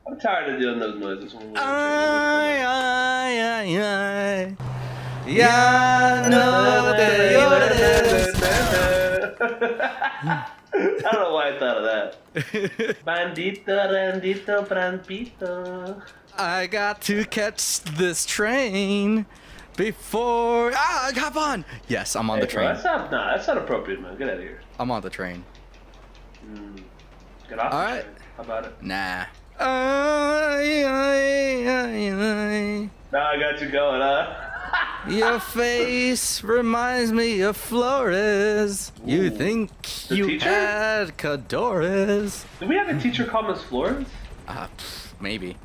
I'm tired of doing those noises when we're Yeah, no, I don't know why I thought of that. Bandito, Randito, Prampito. I got to catch this train before. I got on. Yes, I'm on the train. Bro, that's not appropriate, man. Get out of here. I'm on the train. Get off All the right. train. How about it? Nah. Now I got you going, huh? Your face reminds me of Flores. Ooh. You think The you teacher? had Cadores? Did we have a teacher called Miss Florence? Maybe.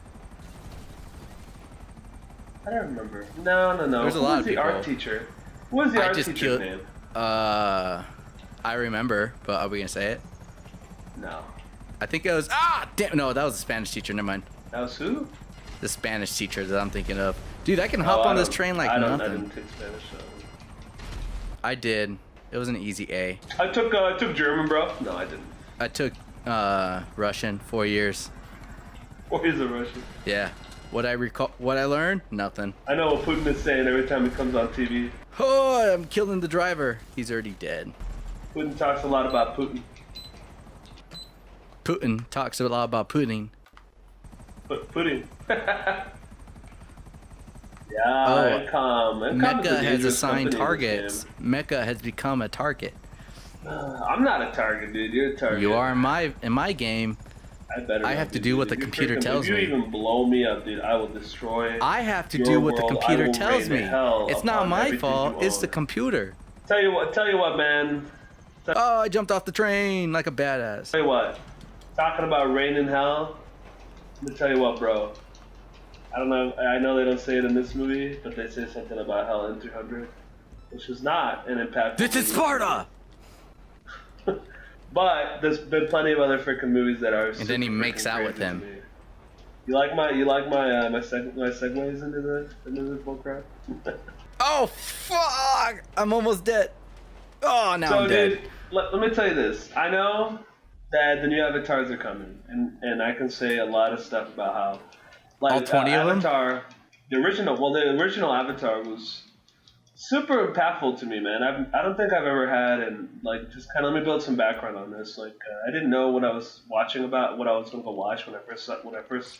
I don't remember. No. There's a Who lot was of the people. art teacher? Who was the art teacher's name? I remember, but are we gonna say it? No. I think it was. Damn! No, that was the Spanish teacher. Never mind. That was who? The Spanish teacher that I'm thinking of. Dude, I can hop on this train like I nothing. didn't take Spanish. So. I did. It was an easy A. I took German, bro. No, I didn't. I took Russian 4 years. 4 years of Russian. Yeah. What I learned? Nothing. I know what Putin is saying every time he comes on TV. Oh, I'm killing the driver. He's already dead. Putin talks a lot about Putin. Putin talks a lot about Putin. Putin. Yeah, come. Mecha has assigned targets. Mecha has become a target. I'm not a target, dude. You're a target. You are in my game. I have to do what the computer tells me. If you even blow me up, dude, I will destroy. I have to do what the computer tells me. It's not my fault. It's the computer. Tell you what, man. Oh, I jumped off the train like a badass. Tell you what. Talking about rain in hell. Let me tell you what, bro. I don't know. I know they don't say it in this movie, but they say something about hell in 300, which is not an impactful. This is Sparta. But there's been plenty of other freaking movies that are. And then he makes out with him. You like my segues into the bullcrap? Oh fuck! I'm almost dead. Oh, now I'm dead. Dude, let me tell you this. I know that the new avatars are coming, and I can say a lot of stuff about how. Like, all 20 of them? Avatar, the original Avatar was super impactful to me, man. I don't think I've ever had, and like, just kind of let me build some background on this. Like, I didn't know what I was watching about, what I was going to go watch when I first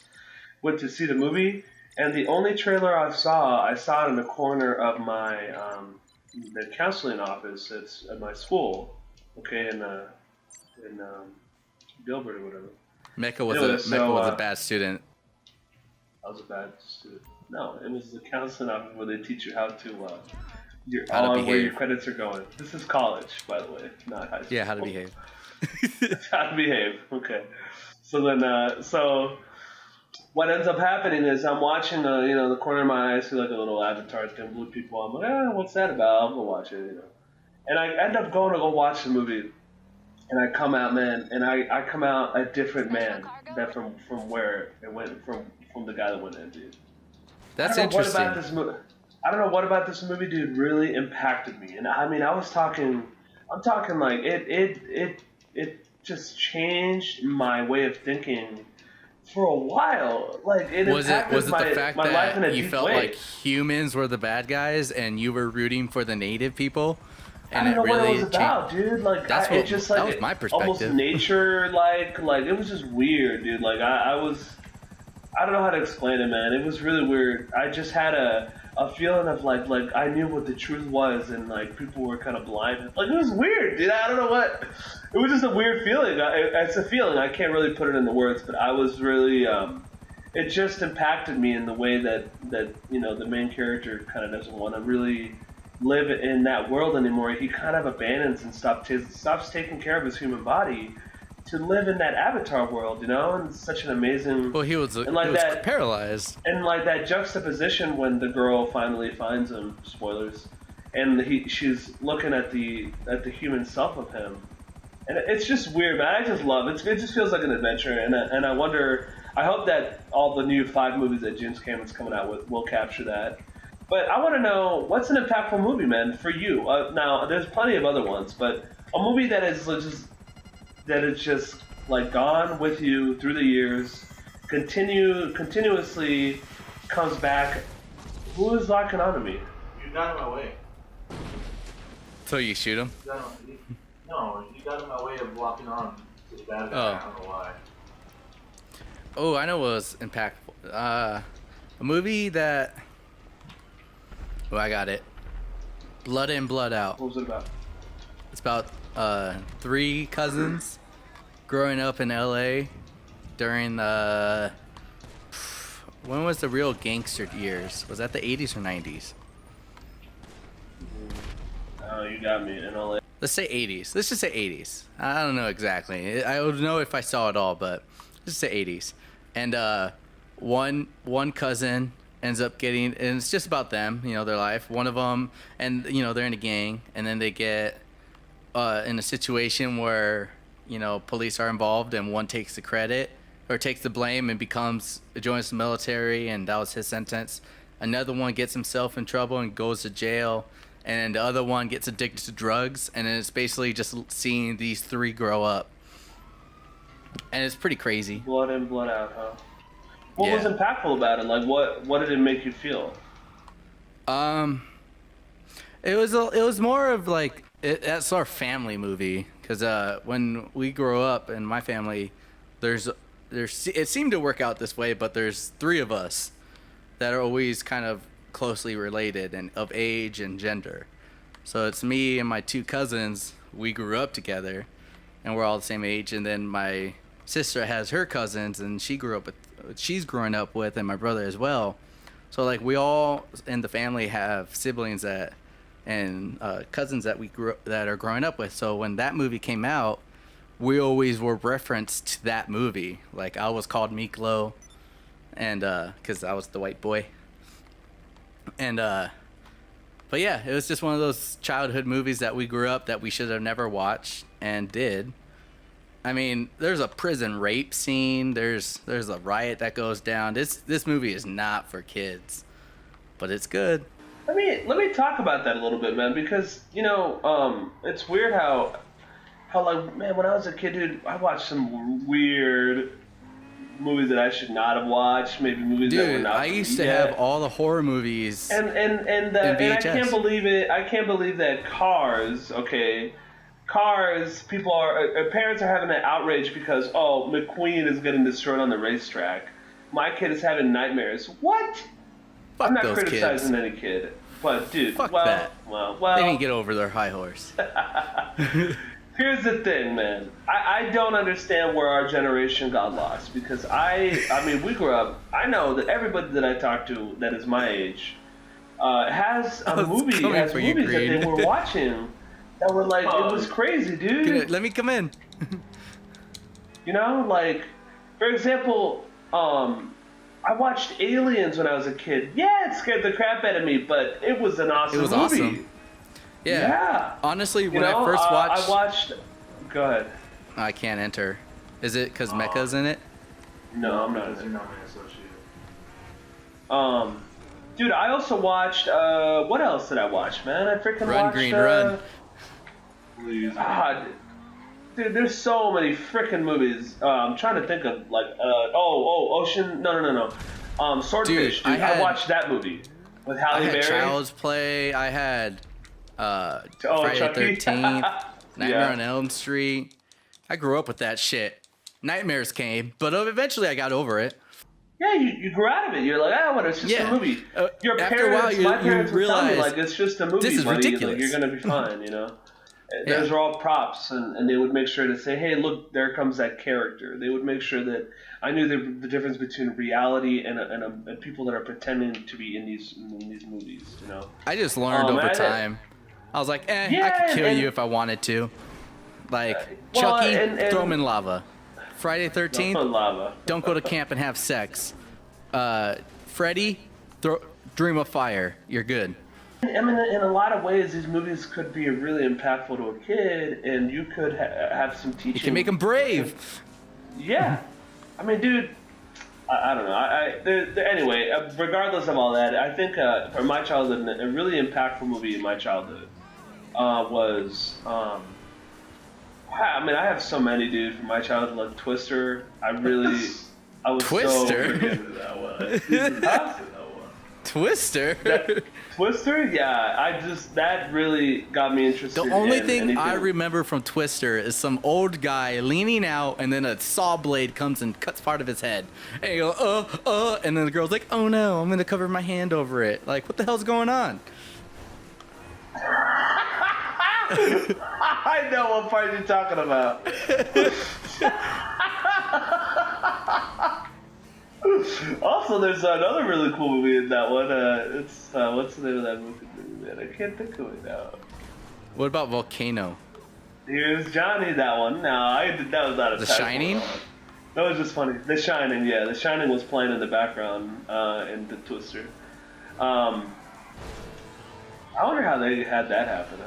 went to see the movie, and the only trailer I saw it in the corner of my the counseling office. It's at my school, okay, in Gilbert or whatever. Mecha was a bad student. I was a bad student. No, it was the counseling office where they teach you how to behave. where your credits are going. This is college, by the way, not high school. Yeah, how to behave. How to behave. Okay. So then, so what ends up happening is I'm watching, the corner of my eye, I see like a little avatar thing, blue people. I'm like, what's that about? I'll go watch it, And I end up going to go watch the movie. And I come out, man, and I come out a different man than from where it went from the guy that went in, dude. That's interesting. I don't know what about this movie, dude, really impacted me. And I mean, I'm talking like it just changed my way of thinking for a while. Like was it the fact that you felt way. like humans were the bad guys and you were rooting for the native people? And I don't know what it was about, dude. Like, that was my perspective. Almost nature, like it was just weird, dude. Like I don't know how to explain it, man. It was really weird. I just had a feeling of like I knew what the truth was, and like people were kind of blinded. Like, it was weird, dude. I don't know what. It was just a weird feeling. It's a feeling. I can't really put it into words, but I was really. It just impacted me in the way that the main character kind of doesn't want to really live in that world anymore. He kind of abandons and stops taking care of his human body to live in that avatar world, and it's such an amazing. Well, he was paralyzed, and like that juxtaposition when the girl finally finds him. Spoilers, and she's looking at the human self of him, and it's just weird, man. I just love it. It just feels like an adventure, and I wonder. I hope that all the new 5 movies that James Cameron's coming out with will capture that. But I want to know, what's an impactful movie, man, for you? Now, there's plenty of other ones, but a movie that is just that it's just like gone with you through the years, continuously comes back. Who is locking onto me? You got in my way. So you shoot him? No, you got in my way of walking on to the bad guy. I don't know why. Oh, I know what was impactful. A movie that... Oh, I got it. Blood In, Blood Out. What was it about? It's about 3 cousins growing up in LA during the... When was the real gangster years? Was that the 80s or 90s? Oh, you got me in LA. Let's say 80s. Let's just say 80s. I don't know exactly. I would know if I saw it all, but let's just say 80s. And one cousin ends up getting, and it's just about them, you know, their life. One of them, and you know, they're in a gang, and then they get in a situation where, you know, police are involved, and one takes the credit or takes the blame and joins the military, and that was his sentence. Another one gets himself in trouble and goes to jail, and the other one gets addicted to drugs, and it's basically just seeing these 3 grow up. And it's pretty crazy. Blood In, Blood Out, huh? What was impactful about it? Like, what did it make you feel? It was more of like that's our family movie, because when we grow up in my family, it seemed to work out this way, but there's 3 of us that are always kind of closely related and of age and gender. So it's me and my 2 cousins. We grew up together, and we're all the same age. And then my sister has her cousins, and she's growing up with, and my brother as well. So like we all in the family have siblings and cousins that are growing up with. So when that movie came out, we always were referenced to that movie. Like I was called Miklo, and because I was the white boy. And but yeah, it was just one of those childhood movies that we grew up that we should have never watched and did. I mean, there's a prison rape scene. There's a riot that goes down. This movie is not for kids, but it's good. Let me talk about that a little bit, man, because you know, it's weird how like, man, when I was a kid, dude, I watched some weird movies that I should not have watched. Maybe movies that were not. I used to have all the horror movies. And I can't believe it. I can't believe that Cars. Okay. Cars, parents are having an outrage because, McQueen is getting destroyed on the racetrack. My kid is having nightmares. What? Fuck I'm not those criticizing kids. any kid, but dude, Fuck that. Well, they didn't get over their high horse. Here's the thing, man. I don't understand where our generation got lost, because I mean, we grew up. I know that everybody that I talk to that is my age has movies that they were watching. That were like, it was crazy, dude. Let me come in. You know, like, for example, I watched Aliens when I was a kid. Yeah, it scared the crap out of me, but it was an awesome movie. Awesome. Yeah. Honestly, when I first watched... I watched... Go ahead. I can't enter. Is it because Mecha's in it? No, I'm not. You're not associated. Dude, I also watched... what else did I watch, man? I freaking watched... Run, Green, Run. Dude, there's so many freaking movies. I'm trying to think of like Ocean. No. Swordfish. Dude, I watched that movie with Halle Berry. I had Child's Play. I had Friday the 13th, Nightmare on Elm Street. I grew up with that shit. Nightmares came, but eventually I got over it. Yeah, you grew out of it. You're like, it's just a movie. Your parents, my parents would tell me like, it's just a movie. This is ridiculous. Like, you're gonna be fine, you know. Those are all props, and they would make sure to say, hey, look, there comes that character. They would make sure that I knew the difference between reality and people that are pretending to be in these movies, you know. I just learned over time. I was like, I could kill you if I wanted to. Like, Chucky, throw him in lava. Friday the 13th, don't go to camp and have sex. Freddy, dream of fire. You're good. I mean, in a lot of ways, these movies could be really impactful to a kid, and you could have some teaching. You can make them brave. Yeah. I mean, dude, I don't know. Anyway, regardless of all that, I think for my childhood, a really impactful movie in my childhood was I mean, I have so many, dude, from my childhood. Like Twister, I was Twister? so into that one. Twister? Twister? Yeah, that really got me interested. The only thing I remember from Twister is some old guy leaning out, and then a saw blade comes and cuts part of his head. And you go, and then the girl's like, oh no, I'm gonna cover my hand over it. Like, what the hell's going on? I know what part you're talking about. Also, there's another really cool movie in that one. It's what's the name of that movie, man? I can't think of it now. What about Volcano? Here's Johnny. That one. No, that was not a. The Shining. That was just funny. The Shining. Yeah, The Shining was playing in the background in the Twister. I wonder how they had that happen.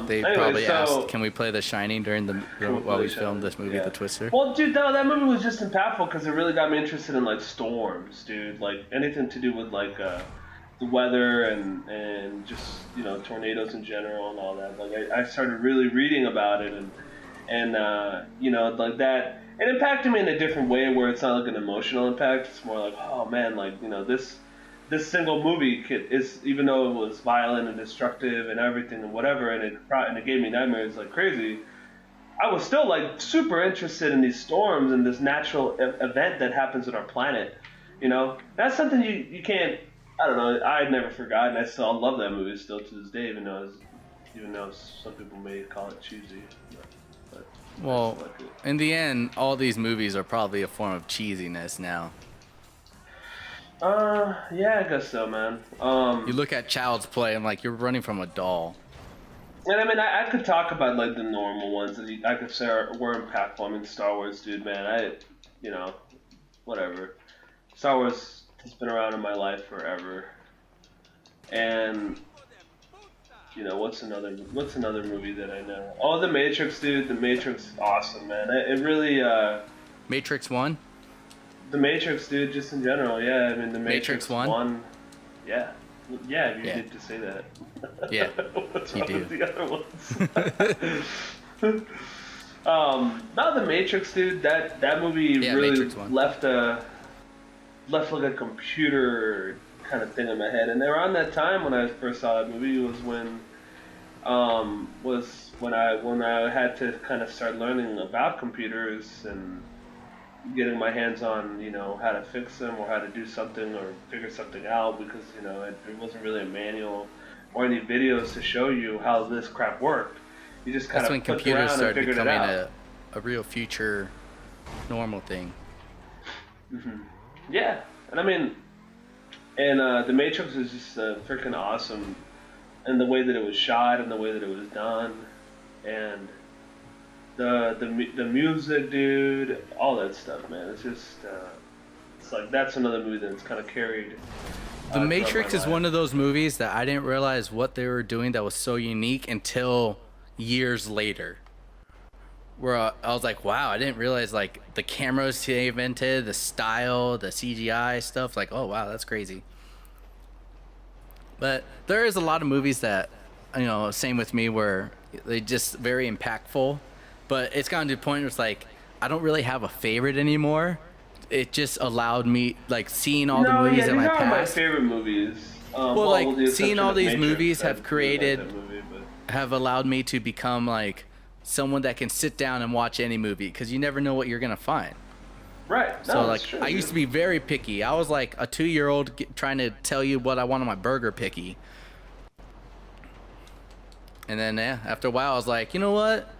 They probably asked, "Can we play The Shining while we filmed this movie, The Twister?" Well, dude, that movie was just impactful because it really got me interested in like storms, dude. Like anything to do with like the weather and just tornadoes in general and all that. Like I started really reading about it and like that. It impacted me in a different way where it's not like an emotional impact. It's more like, oh man, like this single movie is, even though it was violent and destructive and everything and whatever, and it gave me nightmares like crazy, I was still like super interested in these storms and this natural event that happens with our planet. That's something you can't. I don't know. I had never forgotten. I still love that movie still to this day, even though some people may call it cheesy. But well, in the end, all these movies are probably a form of cheesiness now. Yeah, I guess so, man. You look at Child's Play and like you're running from a doll. And I mean, I could talk about like the normal ones that I could say were impactful. I mean, Star Wars, dude, man. Whatever. Star Wars has been around in my life forever. And what's another movie that I know? Oh, The Matrix, dude. The Matrix, awesome, man. It really. Matrix 1. The Matrix, dude, just in general, yeah. I mean, the Matrix 1. Yeah. Yeah, you need to say that. Yeah, you do. The other ones? No, The Matrix, dude, that movie really left like a computer kind of thing in my head. And around that time when I first saw that movie was when I had to kind of start learning about computers and getting my hands on, how to fix them or how to do something or figure something out, because, there wasn't really a manual or any videos to show you how this crap worked. You just kind of when computers started becoming a real future normal thing. Mm-hmm. Yeah, and I mean, The Matrix is just freaking awesome, and the way that it was shot and the way that it was done, and the music, dude, all that stuff, man. It's just it's like that's another movie that's kind of carried. The Matrix is one of those movies that I didn't realize what they were doing that was so unique until years later. Where I was like, wow, I didn't realize like the cameras they invented, the style, the CGI stuff. Like, oh wow, that's crazy. But there is a lot of movies that, same with me, where they just very impactful. But it's gotten to the point where it's like, I don't really have a favorite anymore. It just allowed me, like, seeing all the movies in my past. These are my favorite movies. Seeing all these movies have allowed me to become, like, someone that can sit down and watch any movie, because you never know what you're going to find. Right. So, like, I used to be very picky. I was like a 2-year-old trying to tell you what I want on my burger picky. And then, after a while, I was like, you know what?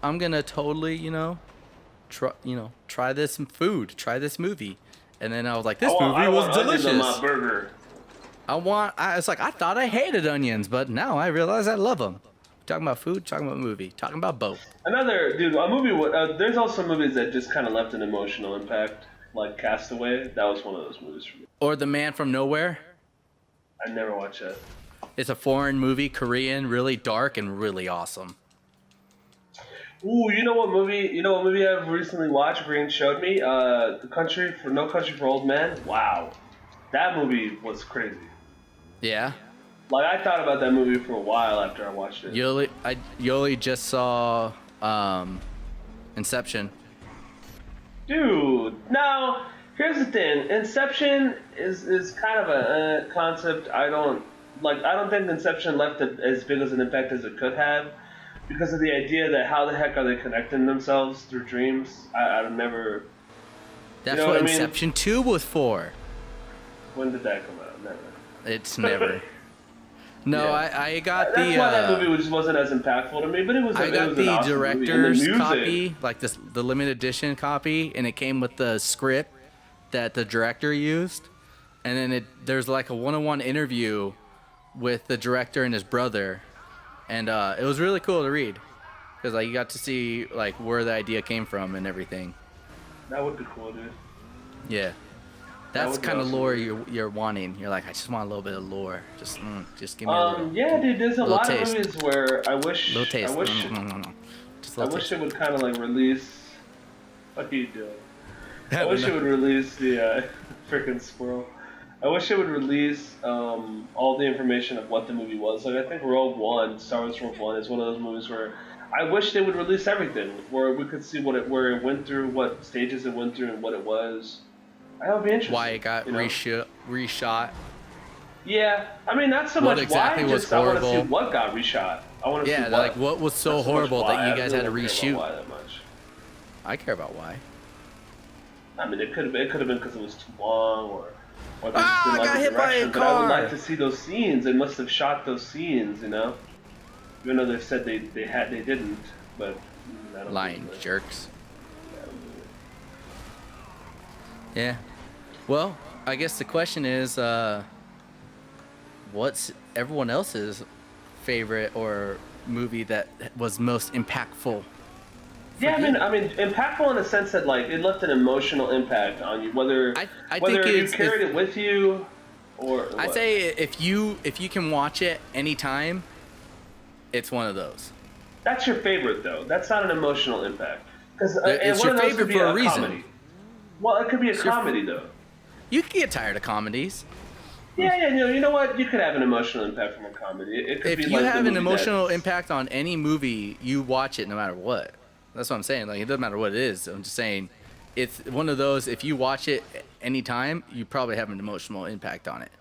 I'm gonna totally, try this food, try this movie, and then I was like, this movie was delicious. On my burger. It's like I thought I hated onions, but now I realize I love them. Talking about food, talking about movie, talking about both. A movie. There's also movies that just kind of left an emotional impact, like Castaway. That was one of those movies for me. Or The Man from Nowhere. I never watched that. It's a foreign movie, Korean, really dark and really awesome. Ooh, you know what movie I've recently watched? Green showed me. No Country for Old Men. Wow, that movie was crazy. Yeah. Like, I thought about that movie for a while after I watched it. Yoli just saw Inception. Dude, now here's the thing. Inception is kind of a concept I don't think Inception left as big as an impact as it could have, because of the idea that how the heck are they connecting themselves through dreams? I've never. That's what Inception 2 was for. When did that come out? Never. It's never. No, yeah. I got That's why that movie just wasn't as impactful to me, but it was. I got the awesome director's copy, like the limited edition copy, and it came with the script that the director used, and then there's like a one-on-one interview with the director and his brother, and it was really cool to read, because like you got to see like where the idea came from and everything. That would be cool, dude. Yeah. That's kind of lore you're wanting. You're like, I just want a little bit of lore. Just give me a little. Yeah, dude. There's a lot of movies where I wish. Little taste. I wish it would kind of like release. What are you doing? I wish it would release the freaking squirrel. I wish it would release all the information of what the movie was. Like, I think Star Wars Rogue One is one of those movies where I wish they would release everything, where we could see where it went through, what stages it went through, and what it was. That would be interesting. Why it got reshot. Yeah, I mean, not so much exactly why, was just horrible. I want to see what got reshot. I want to see what was so horrible that you guys had to reshoot. Why that much. I care about why. I mean, it could have been because it was too long, or they just didn't like the direction. But I would like to see those scenes. They must have shot those scenes, you know. Even though they said they didn't, but lying jerks. Yeah. Well, I guess the question is, what's everyone else's favorite or movie that was most impactful? Yeah, I mean, impactful in the sense that like it left an emotional impact on you, whether you carried it with you or. I'd say if you can watch it anytime, it's one of those. That's your favorite, though. That's not an emotional impact, because it's your favorite for a reason. Comedy. Well, it could be a comedy, though. You can get tired of comedies. Yeah, you know what? You could have an emotional impact from a comedy. It could if you have an emotional impact on any movie, you watch it no matter what. That's what I'm saying. Like, it doesn't matter what it is. I'm just saying, it's one of those. If you watch it anytime, you probably have an emotional impact on it.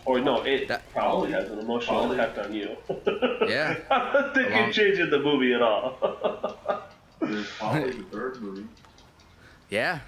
Or no, that probably has an emotional impact on you. Yeah. I don't think you're changing the movie at all. There's probably the third movie. Yeah.